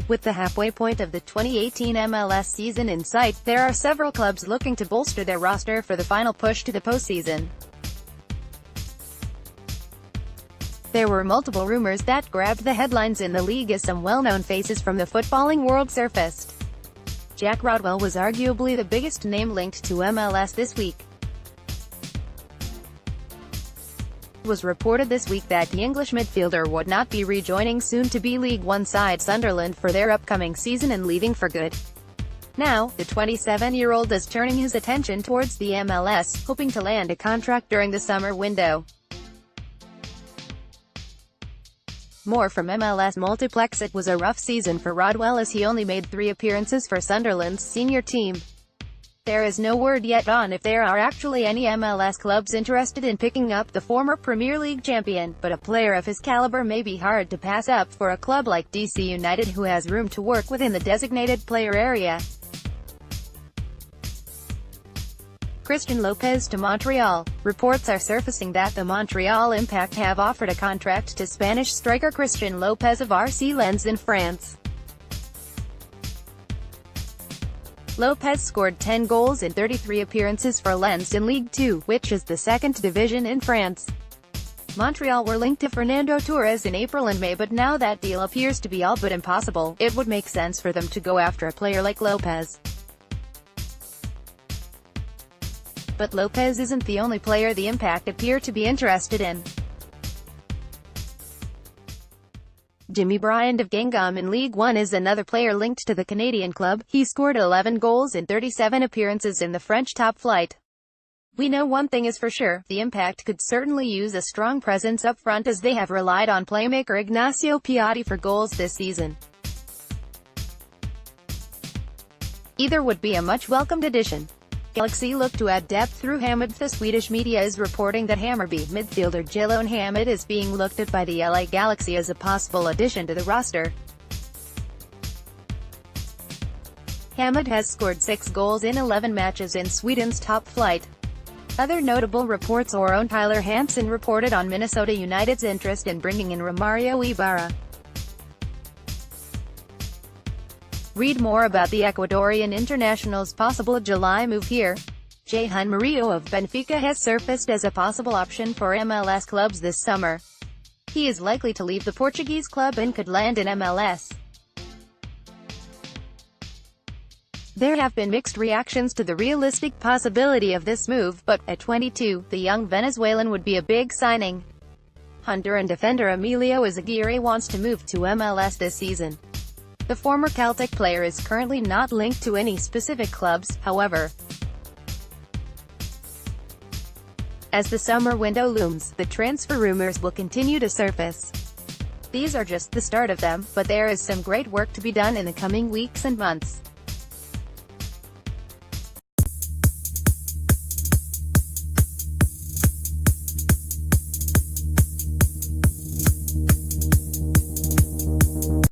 With the halfway point of the 2018 MLS season in sight, there are several clubs looking to bolster their roster for the final push to the postseason. There were multiple rumors that grabbed the headlines in the league as some well-known faces from the footballing world surfaced. Jack Rodwell was arguably the biggest name linked to MLS this week. It was reported this week that the English midfielder would not be rejoining soon-to-be League One side Sunderland for their upcoming season and leaving for good. Now, the 27-year-old is turning his attention towards the MLS, hoping to land a contract during the summer window. More from MLS Multiplex. It was a rough season for Rodwell as he only made 3 appearances for Sunderland's senior team. There is no word yet on if there are actually any MLS clubs interested in picking up the former Premier League champion, but a player of his caliber may be hard to pass up for a club like DC United, who has room to work within the designated player area. Crisitian Lopez to Montreal. Reports are surfacing that the Montreal Impact have offered a contract to Spanish striker Crisitian Lopez of RC Lens in France. Lopez scored 10 goals in 33 appearances for Lens in Ligue 2, which is the second division in France. Montreal were linked to Fernando Torres in April and May, but now that deal appears to be all but impossible. It would make sense for them to go after a player like Lopez. But Lopez isn't the only player the Impact appear to be interested in. Jimmy Bryant of Guingamp in League One is another player linked to the Canadian club. He scored 11 goals in 37 appearances in the French top flight. We know one thing is for sure, the Impact could certainly use a strong presence up front, as they have relied on playmaker Ignacio Piatti for goals this season. Either would be a much welcomed addition. Galaxy look to add depth through Hamid. The Swedish media is reporting that Hammarby midfielder Jalon Hamid is being looked at by the LA Galaxy as a possible addition to the roster. Hamid has scored 6 goals in 11 matches in Sweden's top flight. Other notable reports: own Tyler Hansen reported on Minnesota United's interest in bringing in Romario Ibarra. Read more about the Ecuadorian international's possible July move here. Jehan Murillo of Benfica has surfaced as a possible option for MLS clubs this summer. He is likely to leave the Portuguese club and could land in MLS. There have been mixed reactions to the realistic possibility of this move, but at 22, the young Venezuelan would be a big signing. Honduran defender Emilio Izaguirre wants to move to MLS this season. The former Celtic player is currently not linked to any specific clubs, however. As the summer window looms, the transfer rumors will continue to surface. These are just the start of them, but there is some great work to be done in the coming weeks and months.